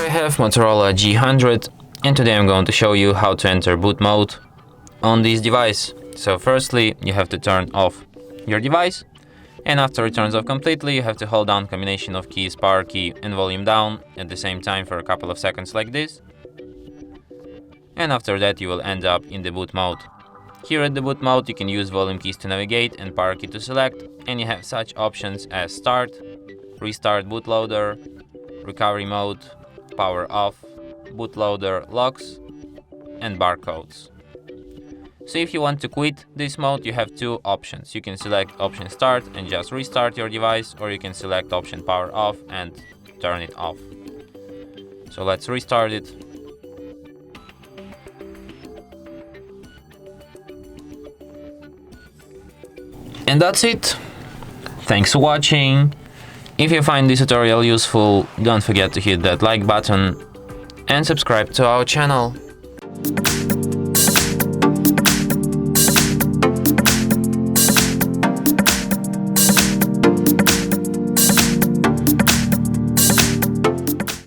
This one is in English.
I have Motorola G100 and today I'm going to show you how to enter boot mode on this device. So firstly, you have to turn off your device, and after it turns off completely, you have to hold down combination of keys, power key and volume down at the same time for a couple of seconds like this. And after that you will end up in the boot mode. Here at the boot mode you can use volume keys to navigate and power key to select, and you have such options as start, restart bootloader, recovery mode, power off, bootloader locks and barcodes. So if you want to quit this mode, you have two options. You can select option start and just restart your device, or you can select option power off and turn it off. So let's restart it. And that's it. Thanks for watching. If you find this tutorial useful, don't forget to hit that like button and subscribe to our channel.